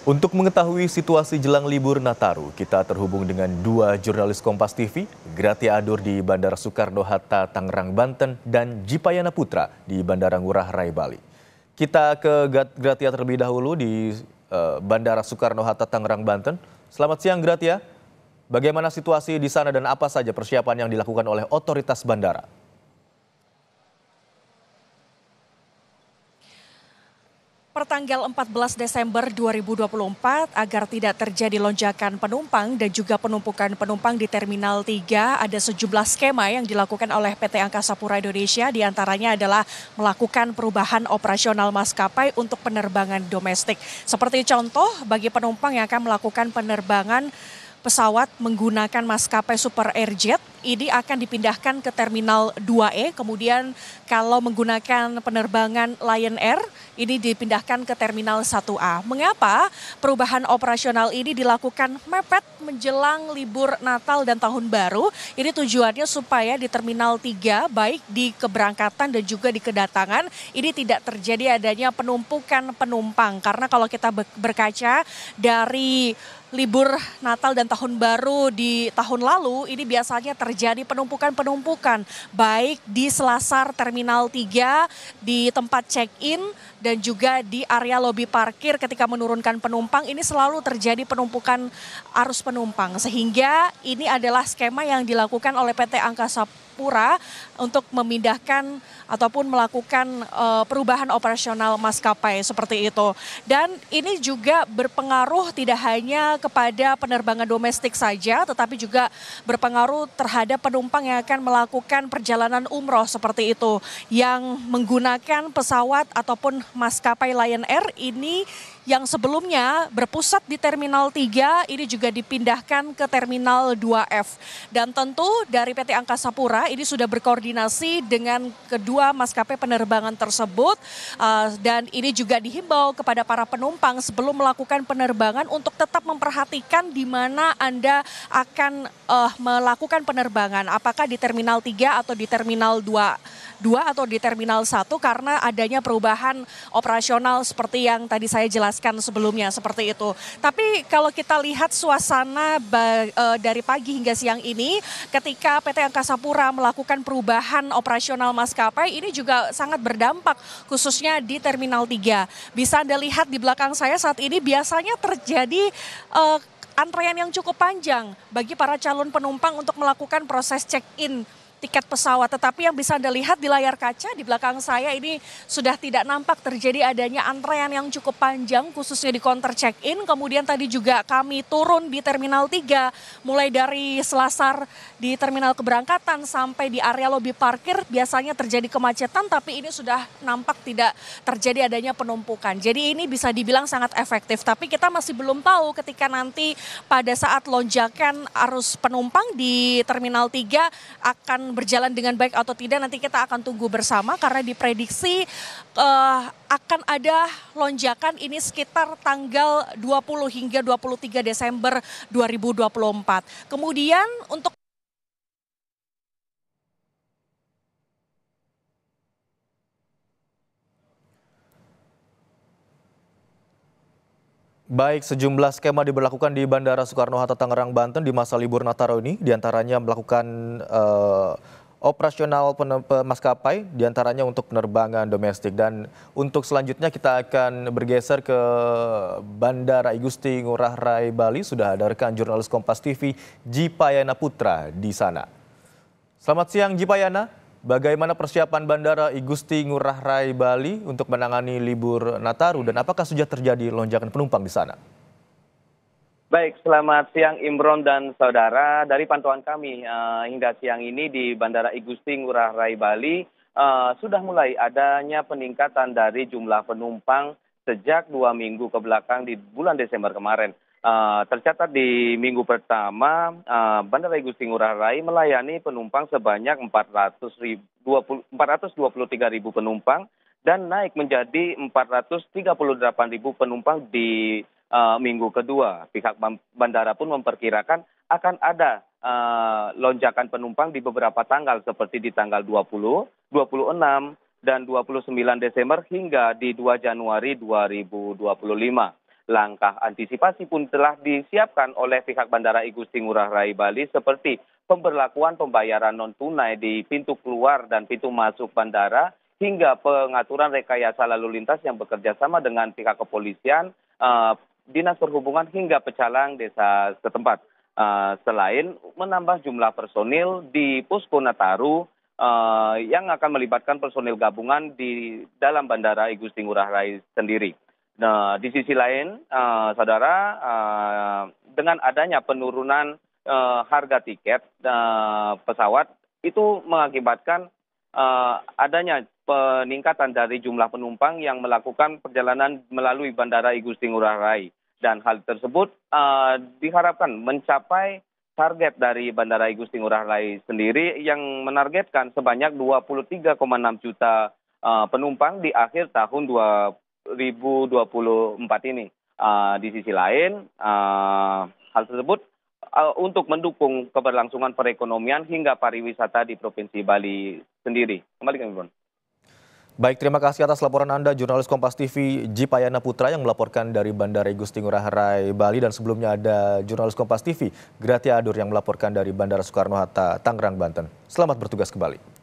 Untuk mengetahui situasi jelang libur Nataru, kita terhubung dengan dua jurnalis Kompas TV, Gratia Adur di Bandara Soekarno-Hatta, Tangerang, Banten, dan Jipayana Putra di Bandara Ngurah Rai, Bali. Kita ke Gratia terlebih dahulu di Bandara Soekarno-Hatta, Tangerang, Banten. Selamat siang Gratia, bagaimana situasi di sana dan apa saja persiapan yang dilakukan oleh otoritas bandara? Pertanggal 14 Desember 2024 agar tidak terjadi lonjakan penumpang dan juga penumpukan penumpang di Terminal 3, ada sejumlah skema yang dilakukan oleh PT Angkasa Pura Indonesia, diantaranya adalah melakukan perubahan operasional maskapai untuk penerbangan domestik. Seperti contoh, bagi penumpang yang akan melakukan penerbangan pesawat menggunakan maskapai Super Airjet, ini akan dipindahkan ke Terminal 2E, kemudian kalau menggunakan penerbangan Lion Air, ini dipindahkan ke Terminal 1A. Mengapa perubahan operasional ini dilakukan mepet menjelang libur Natal dan Tahun Baru? Ini tujuannya supaya di Terminal 3, baik di keberangkatan dan juga di kedatangan, ini tidak terjadi adanya penumpukan penumpang. Karena kalau kita berkaca dari libur Natal dan Tahun Baru di tahun lalu, ini biasanya terjadi penumpukan-penumpukan baik di selasar Terminal 3, di tempat check-in dan juga di area lobi parkir ketika menurunkan penumpang. Ini selalu terjadi penumpukan arus penumpang, sehingga ini adalah skema yang dilakukan oleh PT Angkasa Pura untuk memindahkan ataupun melakukan perubahan operasional maskapai seperti itu. Dan ini juga berpengaruh tidak hanya kepada penerbangan domestik saja, tetapi juga berpengaruh terhadap penumpang yang akan melakukan perjalanan umroh seperti itu, yang menggunakan pesawat ataupun maskapai Lion Air ini yang sebelumnya berpusat di Terminal 3, ini juga dipindahkan ke Terminal 2F. Dan tentu dari PT Angkasa Pura ini sudah berkoordinasi dengan kedua maskapai penerbangan tersebut, dan ini juga dihimbau kepada para penumpang sebelum melakukan penerbangan untuk tetap memperhatikan di mana Anda akan melakukan penerbangan, apakah di Terminal 3 atau di Terminal 2 atau di Terminal 1, karena adanya perubahan operasional seperti yang tadi saya jelaskan sebelumnya seperti itu. Tapi kalau kita lihat suasana dari pagi hingga siang ini, ketika PT Angkasa Pura melakukan perubahan operasional maskapai, ini juga sangat berdampak khususnya di Terminal 3. Bisa Anda lihat di belakang saya saat ini biasanya terjadi antrean yang cukup panjang bagi para calon penumpang untuk melakukan proses check-in tiket pesawat, tetapi yang bisa Anda lihat di layar kaca di belakang saya ini sudah tidak nampak terjadi adanya antrean yang cukup panjang khususnya di counter check-in. Kemudian tadi juga kami turun di Terminal 3, mulai dari selasar di terminal keberangkatan sampai di area lobi parkir biasanya terjadi kemacetan, tapi ini sudah nampak tidak terjadi adanya penumpukan. Jadi ini bisa dibilang sangat efektif, tapi kita masih belum tahu ketika nanti pada saat lonjakan arus penumpang di Terminal 3 akan berjalan dengan baik atau tidak, nanti kita akan tunggu bersama karena diprediksi akan ada lonjakan ini sekitar tanggal 20 hingga 23 Desember 2024. Kemudian untuk Baik, sejumlah skema diberlakukan di Bandara Soekarno-Hatta, Tangerang, Banten di masa libur Nataru ini, diantaranya melakukan operasional maskapai, diantaranya untuk penerbangan domestik. Dan untuk selanjutnya kita akan bergeser ke Bandara Igusti Ngurah Rai, Bali. Sudah ada rekan jurnalis Kompas TV, Jipayana Putra di sana. Selamat siang Jipayana. Bagaimana persiapan Bandara Igusti Ngurah Rai, Bali untuk menangani libur Nataru dan apakah sudah terjadi lonjakan penumpang di sana? Baik, selamat siang Imron dan saudara. Dari pantauan kami hingga siang ini di Bandara Igusti Ngurah Rai, Bali sudah mulai adanya peningkatan dari jumlah penumpang sejak 2 minggu ke belakang di bulan Desember kemarin. Tercatat di minggu pertama, Bandara Igusti Ngurah Rai melayani penumpang sebanyak 423.000 penumpang dan naik menjadi 438.000 penumpang di minggu kedua. Pihak bandara pun memperkirakan akan ada lonjakan penumpang di beberapa tanggal seperti di tanggal 20, 26, dan 29 Desember hingga di 2 Januari 2025. Langkah antisipasi pun telah disiapkan oleh pihak Bandara Igusti Ngurah Rai Bali seperti pemberlakuan pembayaran non-tunai di pintu keluar dan pintu masuk bandara hingga pengaturan rekayasa lalu lintas yang bekerja sama dengan pihak kepolisian, Dinas Perhubungan hingga pecalang desa setempat. Selain menambah jumlah personil di Posko Nataru yang akan melibatkan personil gabungan di dalam Bandara Igusti Ngurah Rai sendiri. Nah, di sisi lain, saudara, dengan adanya penurunan harga tiket pesawat itu mengakibatkan adanya peningkatan dari jumlah penumpang yang melakukan perjalanan melalui Bandara Igusti Ngurah Rai. Dan hal tersebut diharapkan mencapai target dari Bandara Igusti Ngurah Rai sendiri yang menargetkan sebanyak 23,6 juta penumpang di akhir tahun 2024 ini. Di sisi lain, hal tersebut untuk mendukung keberlangsungan perekonomian hingga pariwisata di Provinsi Bali sendiri. Kembali ke Imron. Baik, terima kasih atas laporan Anda, jurnalis Kompas TV Jipayana Putra yang melaporkan dari Bandara Igusti Ngurah Rai Bali, dan sebelumnya ada jurnalis Kompas TV Gratia Adur yang melaporkan dari Bandara Soekarno-Hatta, Tangerang, Banten. Selamat bertugas kembali.